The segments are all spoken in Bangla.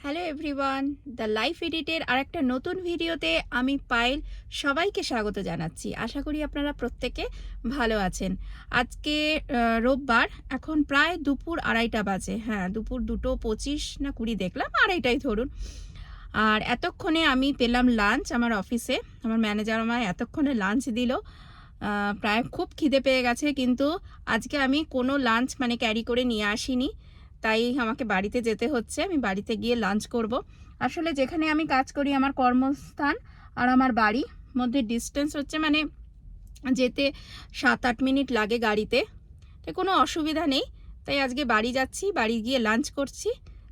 হ্যালো এভরিওয়ান, দ্য লাইফ এডিটের আরেকটা নতুন ভিডিওতে আমি পায়েল সবাইকে স্বাগত জানাচ্ছি। আশা করি আপনারা প্রত্যেকে ভালো আছেন। আজকে রোববার, এখন প্রায় দুপুর 2:30 বাজে। হ্যাঁ, দুপুর 2:25 না 20 দেখলাম, 2:30 ধরুন। আর এতক্ষণে আমি পেলাম লাঞ্চ আমার অফিসে। আমার ম্যানেজার আমায় এতক্ষণে লাঞ্চ দিল। প্রায় খুব খিদে পেয়ে গেছে, কিন্তু আজকে আমি কোনো লাঞ্চ ক্যারি করে নিয়ে আসিনি, তাই আমাকে বাড়িতে যেতে হচ্ছে। আমি বাড়িতে গিয়ে লাঞ্চ করব। আসলে যেখানে আমি কাজ করি, আমার কর্মস্থান আর আমার বাড়ি মধ্যে ডিস্টেন্স হচ্ছে যেতে 7-8 মিনিট লাগে গাড়িতে। তাই কোনো অসুবিধা নেই। তাই আজকে বাড়ি যাচ্ছি, বাড়ি গিয়ে লাঞ্চ করছি।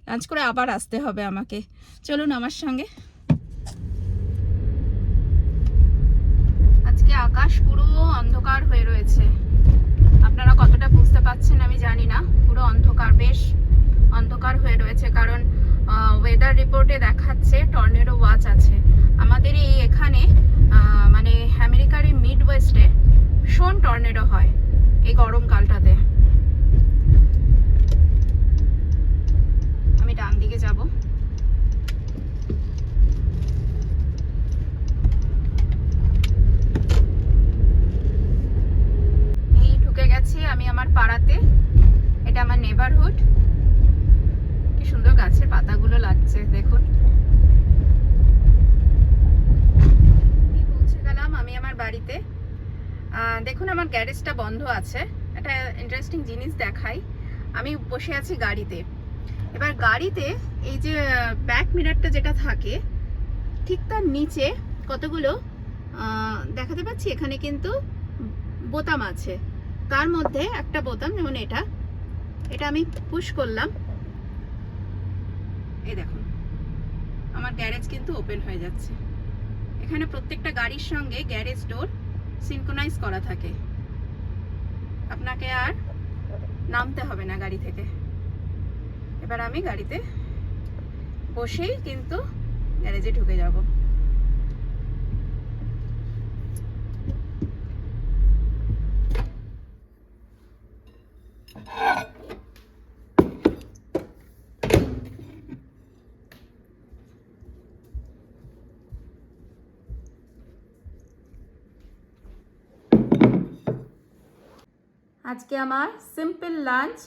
লাঞ্চ করে আবার আসতে হবে আমাকে। চলুন আমার সঙ্গে। আজকে আকাশ পুরো অন্ধকার হয়ে রয়েছে। আপনারা কতটা বুঝতে পাচ্ছেন আমি জানি না। পুরো অন্ধকার, বেশ অন্ধকার হয়ে রয়েছে, কারণ ওয়েদার রিপোর্টে দেখাচ্ছে টর্নেডো ওয়াচ আছে আমাদের এখানে। আমেরিকার এই মিড ওয়েস্টে ভীষণ টর্নেডো হয় এই গরমকালটাতে। আমি ডান দিকে যাব। এই ঢুকে গেছি আমি আমার পাড়াতে। এটা আমার নেবারহুড। কি সুন্দর গাছের পাতাগুলো লাগছে দেখুন। পৌঁছে গেলাম আমি আমার বাড়িতে। দেখুন, আমার গ্যারেজটা বন্ধ আছে। একটা ইন্টারেস্টিং জিনিস দেখাই। আমি বসে আছি গাড়িতে। এবার গাড়িতে এই যে ব্যাক মিরারটা যেটা থাকে, ঠিক তার নিচে কতগুলো দেখাতে পাচ্ছি, এখানে কিন্তু বোতাম আছে। তার মধ্যে একটা বোতাম, যেমন এটা আমি পুশ করলাম, এই দেখুন আমার গ্যারেজ কিন্তু ওপেন হয়ে যাচ্ছে। এখানে প্রত্যেকটা গাড়ির সঙ্গে গ্যারেজ ডোর সিনক্রোনাইজ করা থাকে। আপনাকে আর নামতে হবে না গাড়ি থেকে। এবার আমি গাড়িতে বসেই কিন্তু গ্যারেজে ঢুকে যাব। আজকে আমার সিম্পল লাঞ্চ,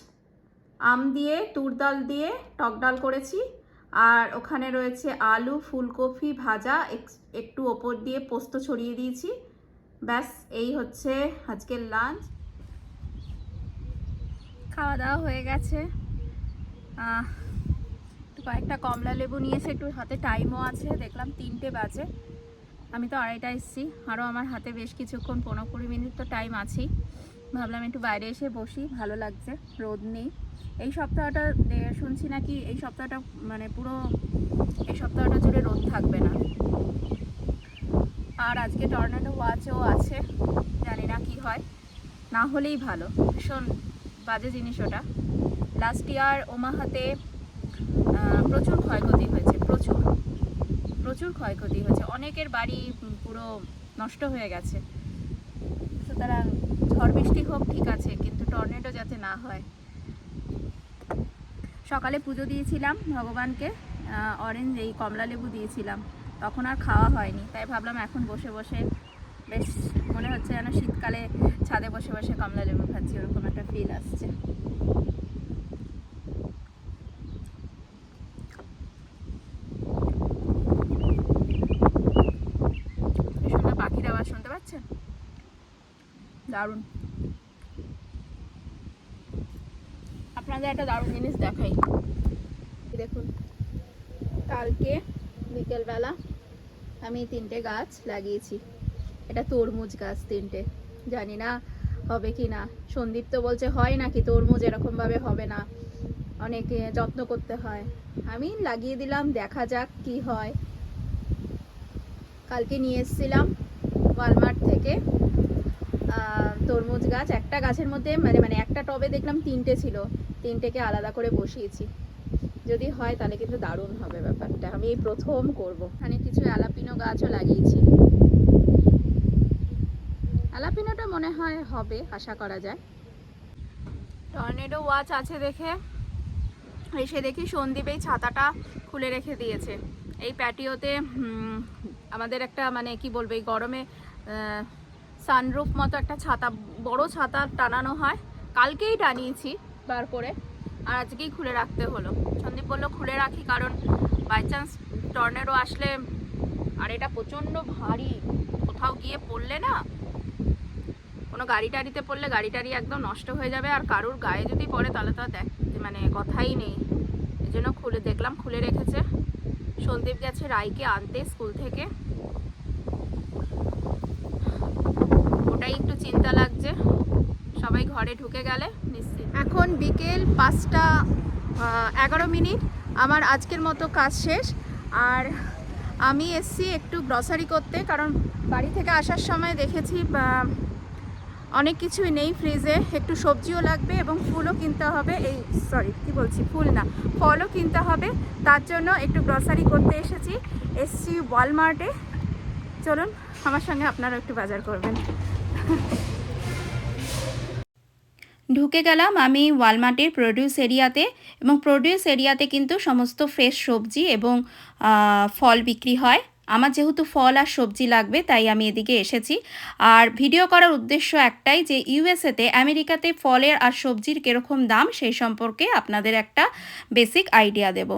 আম দিয়ে, তুর ডাল দিয়ে টক ডাল করেছি, আর ওখানে রয়েছে আলু ফুলকপি ভাজা, একটু ওপর দিয়ে পোস্ত ছড়িয়ে দিয়েছি। ব্যাস, এই হচ্ছে আজকের লাঞ্চ। খাওয়া দাওয়া হয়ে গেছে। কয়েকটা কমলা লেবু নিয়েছে, একটু হাতে টাইমও আছে। দেখলাম 3টে বাজে, আমি তো 2:30 এসেছি। আরও আমার হাতে বেশ কিছুক্ষণ 15-20 মিনিট তো টাইম আছেই। ভাবলাম একটু বাইরে এসে বসি, ভালো লাগছে, রোদ নেই। এই সপ্তাহটা শুনছি নাকি এই সপ্তাহটা পুরো এই সপ্তাহটা জুড়ে রোদ থাকবে না। আর আজকে টর্নেডো ওয়াচও আছে, জানি না কি হয়, না হলেই ভালো। ভীষণ বাজে জিনিস ওটা। লাস্ট ইয়ার ওমাহাতে প্রচুর ক্ষয়ক্ষতি হয়েছে, প্রচুর ক্ষয়ক্ষতি হয়েছে। অনেকের বাড়ি পুরো নষ্ট হয়ে গেছে। সুতরাং ঝড় বৃষ্টি হোক ঠিক আছে, কিন্তু টর্নেডো যাতে না হয়। সকালে পুজো দিয়েছিলাম ভগবানকে, অরেঞ্জ এই কমলা লেবু দিয়েছিলাম, তখন আর খাওয়া হয়নি। তাই ভাবলাম এখন বসে বসে বেশ মনে হচ্ছে যেন শীতকালে ছাদে বসে বসে কমলা লেবু খাচ্ছি, ওরকম একটা ফিল আসছে। সুন্দর পাখির আওয়াজ শুনতে পাচ্ছেন, দারুণ। আপনাদের একটা দারুণ জিনিস দেখাই, দেখুন। কালকে বিকেলবেলা আমি 3টে গাছ লাগিয়েছি। এটা তরমুজ গাছ 3টে, জানি না হবে কি না। সন্দীপ তো বলছে হয় নাকি তরমুজ এরকমভাবে হবে না, অনেকে যত্ন করতে হয়। আমি লাগিয়ে দিলাম, দেখা যাক কি হয়। কালকে নিয়ে এসেছিলাম ওয়ালমার্ট থেকে তরমুজ গাছ। একটা গাছের মধ্যে একটা টবে দেখলাম 3টে ছিল, 3টেকে আলাদা করে বসিয়েছি। যদি হয় তাহলে কিন্তু দারুণ হবে ব্যাপারটা। আমি এই প্রথম করব। এখানে কিছু অ্যালাপিনো গাছও লাগিয়েছি। অ্যালাপিনোটা মনে হয় হবে, আশা করা যায়। টর্নেডো ওয়াচ আছে দেখে এসে দেখি সন্দীপ এই ছাতাটা খুলে রেখে দিয়েছে। এই প্যাটিওতে আমাদের একটা মানে কি বলবো, এই গরমে সানরুফ মতো একটা ছাতা, বড় ছাতা টানানো হয়। কালকেই টানিয়েছি বার করে, আর আজকেই খুলে রাখতে হলো। সন্দীপ বললো খুলে রাখি, কারণ বাই চান্স টর্নেডো আসলে, আর এটা প্রচণ্ড ভারী, কোথাও গিয়ে পড়লে না, কোনো গাড়ি টাড়িতে পড়লে গাড়ি টাড়ি একদম নষ্ট হয়ে যাবে, আর কারুর গায়ে যদি পড়ে তাহলে তো দেখ মানে কথাই নেই। এই জন্য দেখলাম খুলে রেখেছে। সন্দীপ গেছে রাইকে আনতে স্কুল থেকে, ওটাই একটু চিন্তা লাগছে। সবাই ঘরে ঢুকে গেলে নিশ্চিত। এখন বিকেল 5:11। আমার আজকের মতো কাজ শেষ, আর আমি এসছি একটু গ্রসারি করতে, কারণ বাড়ি থেকে আসার সময় দেখেছি অনেক কিছুই নেই ফ্রিজে। একটু সবজিও লাগবে এবং ফুলও কিনতে হবে, এই ফুল না, ফলও কিনতে হবে। তার জন্য একটু গ্রসারি করতে এসছি ওয়ালমার্টে। চলুন আমার সঙ্গে আপনারা একটু বাজার করবেন। ঢুকে গেলাম আমি ওয়ালমার্টের প্রোডিউস এরিয়াতে, এবং প্রোডিউস এরিয়াতে কিন্তু সমস্ত ফ্রেশ সবজি এবং ফল বিক্রি হয়। আমার যেহেতু ফল আর সবজি লাগবে তাই আমি এদিকে এসেছি। আর ভিডিও করার উদ্দেশ্য একটাই, যে ইউএসএতে, আমেরিকাতে ফলের আর সবজির কীরকম দাম সেই সম্পর্কে আপনাদের একটা বেসিক আইডিয়া দেব।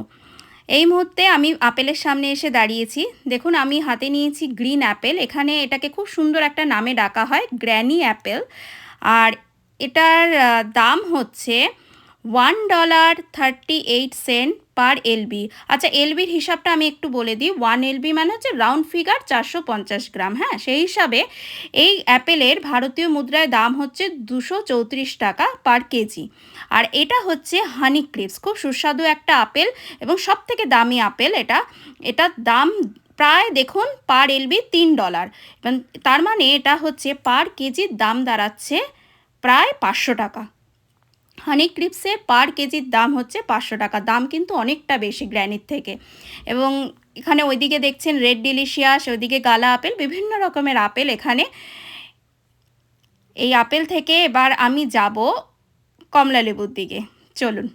এই মুহূর্তে আমি আপেলের সামনে এসে দাঁড়িয়েছি। দেখুন আমি হাতে নিয়েছি গ্রিন অ্যাপেল। এখানে এটাকে খুব সুন্দর একটা নামে ডাকা হয়, গ্র্যানি অ্যাপেল। আর এটার দাম হচ্ছে $1.38 পার এলবি। আচ্ছা, এলবির হিসাবটা আমি একটু বলে দিই। 1 এলবি মানে হচ্ছে রাউন্ড ফিগার 450 গ্রাম। হ্যাঁ, সেই হিসাবে এই অ্যাপেলের ভারতীয় মুদ্রায় দাম হচ্ছে 234 টাকা পার কেজি। আর এটা হচ্ছে হানি ক্রিস্প, খুব সুস্বাদু একটা আপেল এবং সবথেকে দামি আপেল এটা। এটার দাম প্রায় দেখুন পার এলবি $3, এবং তার মানে এটা হচ্ছে পার কেজির দাম দাঁড়াচ্ছে প্রায় 500 টাকা। হানি ক্রিপসের পার কেজির দাম হচ্ছে 500 টাকা। দাম কিন্তু অনেকটা বেশি গ্র্যানির থেকে। এবং এখানে ওইদিকে দেখছেন রেড ডিলিশিয়াস, ওইদিকে গালা আপেল, বিভিন্ন রকমের আপেল এখানে। এই আপেল থেকে এবার আমি যাব কমলা লেবুর দিকে। চলুন,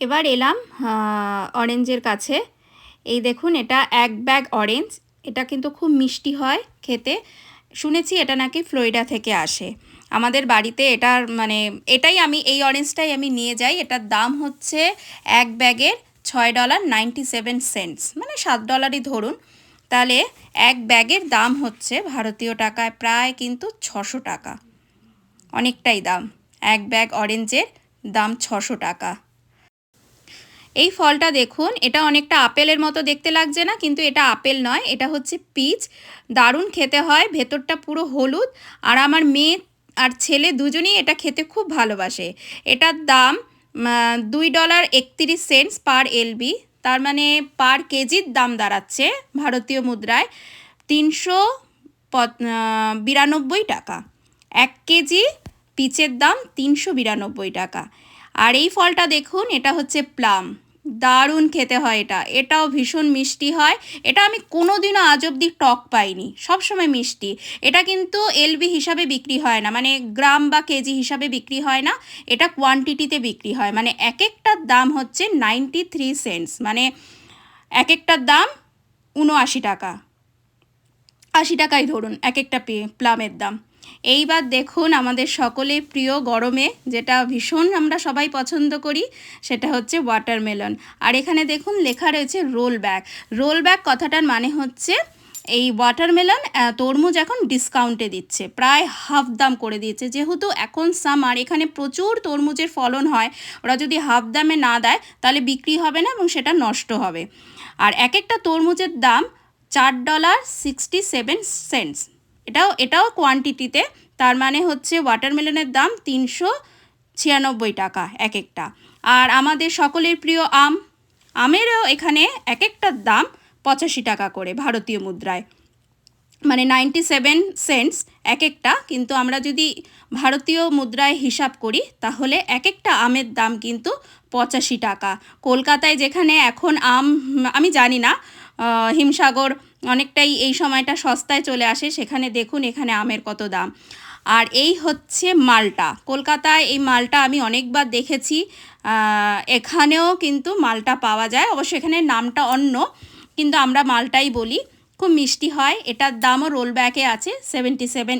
এবার এলাম অরেঞ্জের কাছে। এই দেখুন, এটা 1 ব্যাগ অরেঞ্জ। এটা কিন্তু খুব মিষ্টি হয় খেতে। শুনেছি এটা নাকি ফ্লোরিডা থেকে আসে। আমাদের বাড়িতে এটার মানে এই অরেঞ্জটাই আমি নিয়ে যাই। এটার দাম হচ্ছে 1 ব্যাগের $6.97, মানে $7 ধরুন। তাহলে 1 ব্যাগের দাম হচ্ছে ভারতীয় টাকায় প্রায় কিন্তু 600 টাকা। অনেকটাই দাম। 1 ব্যাগ অরেঞ্জের দাম 600 টাকা। এই ফলটা দেখুন, এটা অনেকটা আপেলের মতো দেখতে লাগছে না, কিন্তু এটা আপেল নয়, এটা হচ্ছে পিচ। দারুণ খেতে হয়, ভেতরটা পুরো হলুদ। আর আমার মেয়ে আর ছেলে দুজনেই এটা খেতে খুব ভালোবাসে। এটার দাম $2.31 পার এলবি। তার মানে পার কেজির দাম দাঁড়াচ্ছে ভারতীয় মুদ্রায় 392 টাকা। 1 কেজি পিচের দাম 392 টাকা। আর এই ফলটা দেখুন, এটা হচ্ছে প্লাম। দারুণ খেতে হয় এটা। এটাও ভীষণ মিষ্টি হয়। এটা আমি কোনোদিনও আজ অবধি টক পাইনি, সবসময় মিষ্টি। এটা কিন্তু এলবি হিসাবে বিক্রি হয় না, মানে গ্রাম বা কেজি হিসাবে বিক্রি হয় না, এটা কোয়ান্টিটিতে বিক্রি হয়। মানে এক একটার দাম হচ্ছে 93 সেন্টস, মানে এক একটার দাম 79 টাকা, 80 টাকাই ধরুন এক একটা প্লামের দাম। এইবার দেখুন আমাদের সকলের প্রিয় গরমে যেটা ভীষণ আমরা সবাই পছন্দ করি, সেটা হচ্ছে ওয়াটারমেলন। আর এখানে দেখুন লেখা রয়েছে রোল ব্যাক। রোল ব্যাক কথাটার মানে হচ্ছে এই ওয়াটারমেলন তরমুজ এখন ডিসকাউন্টে দিচ্ছে, প্রায় হাফ দাম করে দিয়েছে। যেহেতু এখন সামার, এখানে প্রচুর তরমুজের ফলন হয়, ওরা যদি হাফ দামে না দেয় তাহলে বিক্রি হবে না এবং সেটা নষ্ট হবে। আর এক একটা তরমুজের দাম $4.67। এটাও কোয়ান্টিটিতে। তার মানে হচ্ছে ওয়াটারমেলনের দাম 396 টাকা এক একটা। আর আমাদের সকলের প্রিয় আমেরও এখানে এক একটার দাম 85 টাকা করে ভারতীয় মুদ্রায়, মানে 97 সেন্টস এক একটা। কিন্তু আমরা যদি ভারতীয় মুদ্রায় হিসাব করি তাহলে এক একটা আমের দাম কিন্তু 85 টাকা। কলকাতায় যেখানে এখন আমি জানি না, হিমসাগর অনেকটাই এই সময়টা সস্তায় চলে আসে, সেখানে দেখুন এখানে আমের কত দাম। আর এই হচ্ছে মালটা। কলকাতায় এই মালটা আমি অনেকবার দেখেছি, এখানেও কিন্তু মালটা পাওয়া যায়, অবশ্য এখানে নামটা অন্য, কিন্তু আমরা মালটাই বলি। খুব মিষ্টি হয়। এটার দামও রোল ব্যাকে আছে 77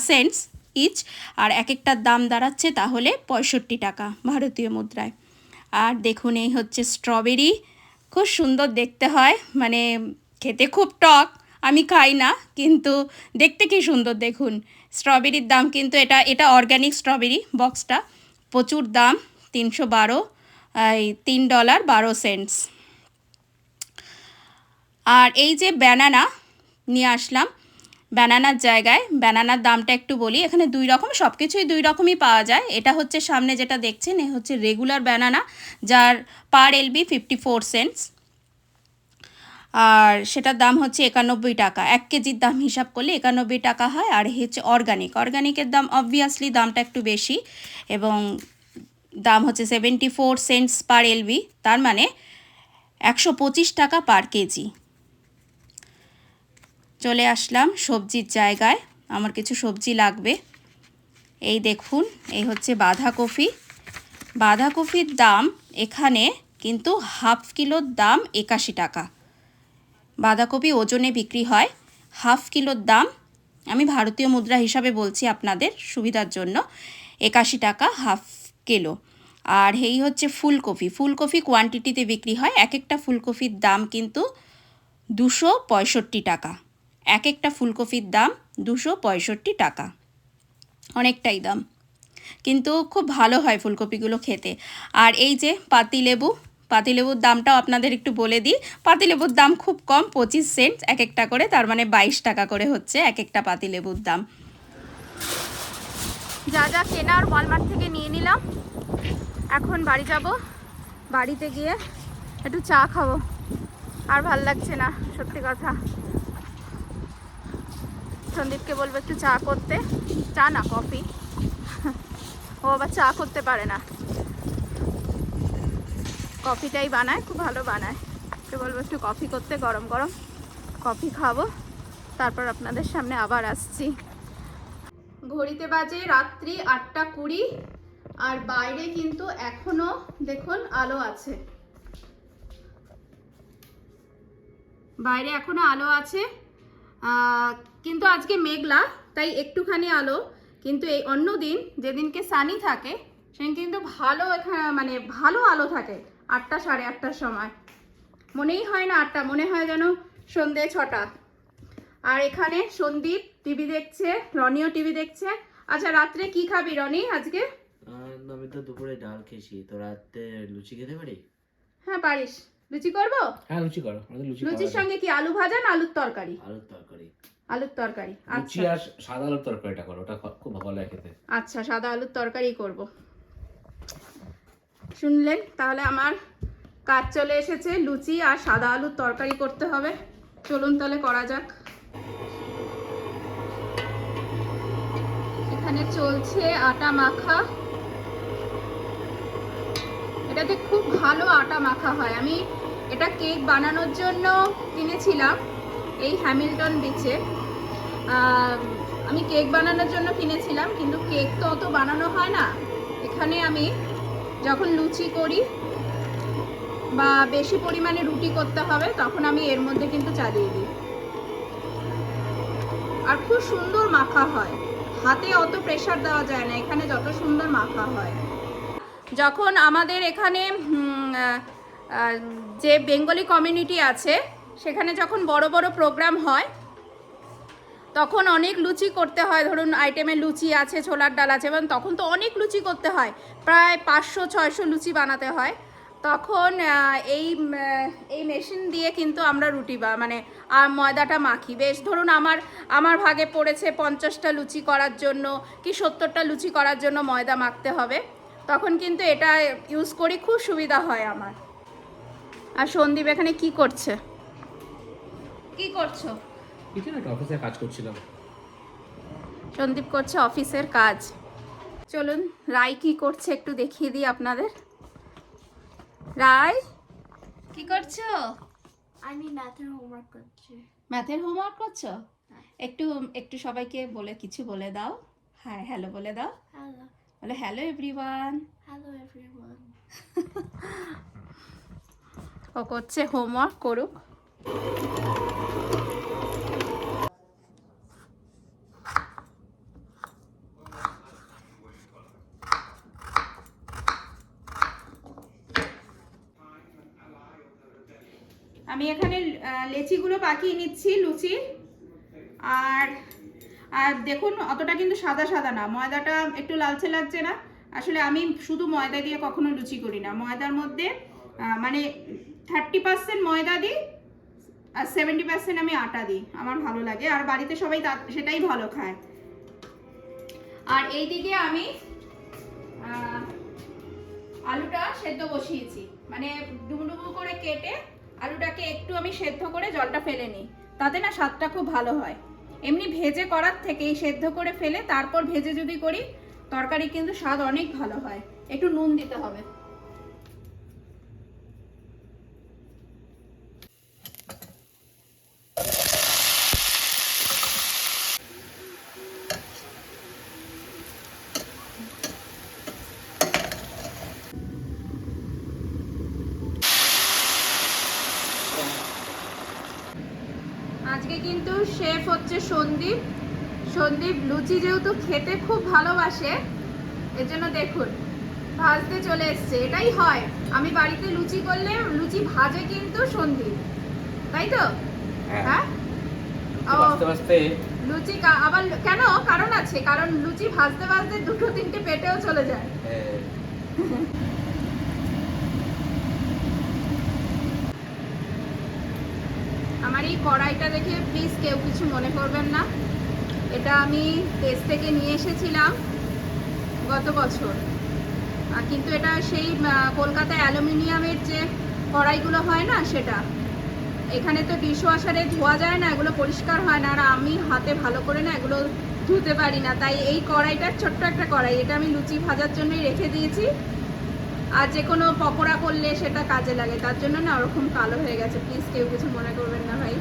সেন্টস ইচ, আর এক একটার দাম দাঁড়াচ্ছে তাহলে 65 টাকা ভারতীয় মুদ্রায়। আর দেখুন এই হচ্ছে স্ট্রবেরি, খুব সুন্দর দেখতে হয়, মানে খেতে খুব টক, আমি খাই না, কিন্তু দেখতে কি সুন্দর দেখুন। স্ট্রবেরির দাম কিন্তু এটা অর্গ্যানিক স্ট্রবেরি, বক্সটা প্রচুর দাম, $312, $3.12। আর এই যে ব্যানানা নিয়ে আসলাম, ব্যানানার জায়গায় ব্যানানার দামটা একটু বলি। এখানে দুই রকম, সব কিছুই দুই রকমই পাওয়া যায়। এটা হচ্ছে সামনে যেটা দেখছেন, এ হচ্ছে রেগুলার ব্যানানা, যার পার এলবি 54 সেন্টস, আর সেটার দাম হচ্ছে 91 টাকা। 1 কেজির দাম হিসাব করলে 91 টাকা হয়। আর হচ্ছে অর্গানিকের দাম অবভিয়াসলি দামটা একটু বেশি, এবং দাম হচ্ছে 74 সেন্টস পার এলবি, তার মানে 125 টাকা পার কেজি। চলে আসলাম সবজির জায়গায়, আমার কিছু সবজি লাগবে। এই দেখুন, এই হচ্ছে বাঁধাকপি। বাঁধাকপির দাম এখানে কিন্তু হাফ কিলোর দাম 81 টাকা। বাঁধাকপি ওজনে বিক্রি হয়, হাফ কিলোর দাম, আমি ভারতীয় মুদ্রা হিসাবে বলছি আপনাদের সুবিধার জন্য, 81 টাকা হাফ কিলো। আর এই হচ্ছে ফুলকপি কোয়ান্টিটিতে বিক্রি হয়, এক একটা ফুলকপির দাম কিন্তু 265 টাকা। এক একটা ফুলকপির দাম 265 টাকা, অনেকটাই দাম, কিন্তু খুব ভালো হয় ফুলকপিগুলো খেতে। আর এই যে পাতিলেবুর দামটাও আপনাদের একটু বলে দিই। পাতিলেবুর দাম খুব কম, 25 সেন্ট এক একটা করে, তার মানে 22 টাকা করে হচ্ছে এক একটা পাতিলেবুর দাম। যা যা কেনার ওয়ালমার্ট থেকে নিয়ে নিলাম, এখন বাড়ি যাব। বাড়িতে গিয়ে একটু চা খাবো, আর ভাল লাগছে না সত্যি কথা। সন্দীপকে বলবো একটু চা করতে, চা না কফি, ও আবার চা করতে পারে না, কফিটাই বানায়, খুব ভালো বানায়। তো বলবো একটু কফি করতে, গরম গরম কফি খাবো, তারপর আপনাদের সামনে আবার আসছি। ঘড়িতে বাজে রাত্রি 8:20, আর বাইরে কিন্তু এখনো দেখুন আলো আছে, বাইরে এখনো আলো আছে, কিন্তু আজকে মেঘলা, তাই একটুখানি আলো। কিন্তু এই অন্য দিন যেদিনকে সানি থাকে সেদিন কিন্তু ভালো, এখানে মানে ভালো আলো থাকে 8টা সাড়ে 8টার সময়, মনেই হয় না 8টা, মনে হয় যেন সন্ধে 6টা। আর এখানে সন্দীপ টিভি দেখছে, রনিও টিভি দেখছে। আচ্ছা, রাত্রে কি খাবি রনি আজকে? আমি তো দুপুরে ডাল খেয়েছি, তো রাতে লুচি খেতে পারি? হ্যাঁ পারিস, লুচি করবো। হ্যাঁ লুচি করো, আমাদের লুচি খাওয়া লুচির যায়। সঙ্গে কি আলু ভাজা না আলুর তরকারি? আলুর তরকারি। আলুর তরকারি, লুচি আচ্ছা আর সাদা আলুর তরকারিটা করো, ওটা খুব ভালো লাগে খেতে। আচ্ছা, সাদা আলুর তরকারি করব। শুনলেন, তাহলে আমার কাজ চলে এসেছে, লুচি আর সাদা আলুর তরকারি করতে হবে। চলুন তাহলে করা যাক। এখানে চলছে আটা মাখা, এটাতে খুব ভালো আটা মাখা হয়। আমি এটা কেক বানানোর জন্য কিনেছিলাম এই হ্যামিল্টন বিচে, আমি কেক বানানোর জন্য কিনেছিলাম, কিন্তু কেক তো অত বানানো হয় না এখানে। আমি যখন লুচি করি বা বেশি পরিমাণে রুটি করতে হবে, তখন আমি এর মধ্যে কিন্তু চালিয়ে দিই, আর খুব সুন্দর মাখা হয়, হাতে অত প্রেশার দেওয়া যায় না, এখানে যত সুন্দর মাখা হয়। যখন আমাদের এখানে যে বেঙ্গলি কমিউনিটি আছে, সেখানে যখন বড় বড় প্রোগ্রাম হয়, তখন অনেক লুচি করতে হয়। ধরুন আইটেমের লুচি আছে, ছোলার ডাল আছে, এবং তখন তো অনেক লুচি করতে হয়, প্রায় 500-600 লুচি বানাতে হয়। তখন এই মেশিন দিয়ে কিন্তু আমরা রুটি মানে ময়দাটা মাখি। বেশ ধরুন আমার ভাগে পড়েছে 50টা লুচি করার জন্য কি 70টা লুচি করার জন্য ময়দা মাখতে হবে, তখন কিন্তু এটা ইউজ করি, খুব সুবিধা হয় আমার। আর সন্দীপ এখানে কি করছে? কি করছো? কিছু না, একটা অফিসে কাজ করছিলাম। সন্দীপ করছে অফিসের কাজ। চলুন রাই কি করছে একটু দেখিয়ে দিই আপনাদের। রাই কি করছো? আমি ম্যাথের হোমওয়ার্ক করছি। ম্যাথের হোমওয়ার্ক করছো? একটু একটু সবাইকে বলে কিছু বলে দাও। হ্যাঁ, হ্যালো বলে দাও। Hello. বলে হ্যালো এভরিওয়ান। Hello everyone. ও করছে হোমওয়ার্ক, করুক। আমি এখানে লেচিগুলো পাকিয়ে নিচ্ছি, লুচি। আর আর দেখুন, অতটা কিন্তু সাদা সাদা না, ময়দাটা একটু লালচে লাগছে না? আসলে আমি শুধু ময়দা দিয়ে কখনো লুচি করি না। ময়দার মধ্যে মানে 30% ময়দা দিই আর 70% আমি আটা দিই, আমার ভালো লাগে। আর বাড়িতে সবাই সেটাই ভালো খায়। আর এইদিকে আমি আলুটা সেদ্ধ বসিয়েছি, মানে ডুবো ডুবো করে কেটে আলুটাকে একটু আমি সেদ্ধ করে জলটা ফেলে নিই, তাতে না স্বাদটা খুব ভালো হয়। এমনি ভেজে করার থেকে এই সেদ্ধ করে ফেলে তারপর ভেজে যদি করি তরকারি কিন্তু স্বাদ অনেক ভালো হয়। একটু নুন দিতে হবে। আজকে কিন্তু শেফ হচ্ছে সন্দীপ। সন্দীপ লুচি যেহেতু খেতে খুব ভালোবাসে, এর জন্য দেখুন ভাজতে চলে এসছে। এটাই হয়, আমি বাড়িতে লুচি করলে লুচি ভাজে কিন্তু সন্দীপ, তাই তো? হ্যাঁ, লুচি আবার কেন, কারণ আছে, কারণ লুচি ভাজতে ভাজতে 2-3টে পেটেও চলে যায়। আমার এই কড়াইটা দেখে প্লিজ কেউ কিছু মনে করবেন না, এটা আমি দেশ থেকে নিয়ে এসেছিলাম গত বছর। কিন্তু এটা সেই কলকাতায় অ্যালুমিনিয়ামের যে কড়াইগুলো হয় না সেটা। এখানে তো ডিশওয়াশারে ধোয়া যায় না, এগুলো পরিষ্কার হয় না, আর আমি হাতে ভালো করে না এগুলো ধুতে পারি না। তাই এই কড়াইটার ছোট্ট একটা কড়াই, এটা আমি লুচি ভাজার জন্যই রেখে দিয়েছি। আর যে কোনো পকোড়া করলে সেটা কাজে লাগে, তার জন্য না ওরকম কালো হয়ে গেছে। প্লিজ কেউ কিছু মনে করবেন না ভাই।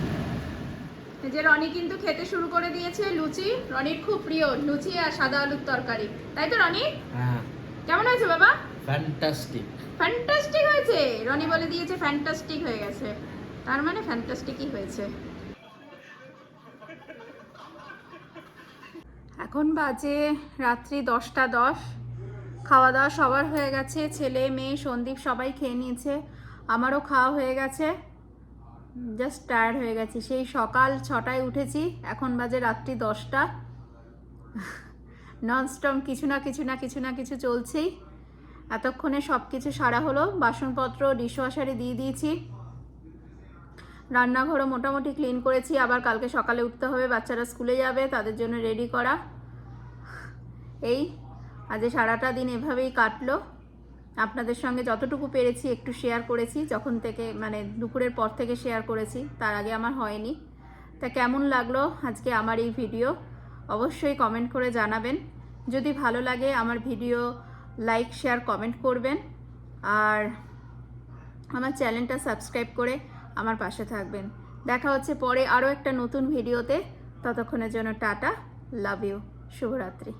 যে রনি কিন্তু খেতে শুরু করে দিয়েছে লুচি। রনির খুব প্রিয় লুচি আর সাদা আলুর তরকারি, তাই তো রনি? হ্যাঁ। কেমন হয়েছে বাবা? ফ্যান্টাস্টিক। ফ্যান্টাস্টিক হয়েছে, রনি বলে দিয়েছে ফ্যান্টাস্টিক হয়ে গেছে, তার মানে ফ্যান্টাস্টিকই হয়েছে। এখন বাজে রাত্রি 10টা 10। খাওয়া দাওয়া সবার হয়ে গেছে, ছেলে মেয়ে সন্দীপ সবাই খেয়ে নিয়েছে, আমারও খাওয়া হয়ে গেছে। জাস্ট টায়ার্ড হয়ে গেছি, সেই সকাল 6টায় উঠেছি, এখন বাজে রাত্রি 10টা। ননস্টপ কিছু না কিছু না কিছু না কিছু চলছেই। এতক্ষণে সব কিছু সারা হলো, বাসনপত্র ডিশওয়াশারে দিয়ে দিয়েছি, রান্নাঘরও মোটামুটি ক্লিন করেছি। আবার কালকে সকালে উঠতে হবে, বাচ্চারা স্কুলে যাবে, তাদের জন্য রেডি করা। এই আজ সারাটা দিন এভাবেই কাটলো। আপনাদের সঙ্গে যতটুকু পেরেছি একটু শেয়ার করেছি, যখন থেকে মানে দুপুরের পর থেকে শেয়ার করেছি, তার আগে আমার হয়নি। তা কেমন লাগলো আজকে আমার এই ভিডিও অবশ্যই কমেন্ট করে জানাবেন। যদি ভালো লাগে আমার ভিডিও লাইক শেয়ার কমেন্ট করবেন, আর আমার চ্যানেলটা সাবস্ক্রাইব করে আমার পাশে থাকবেন। দেখা হচ্ছে পরে আরও একটা নতুন ভিডিওতে, ততক্ষণের জন্য টাটা, লাভ ইউ, শুভরাত্রি।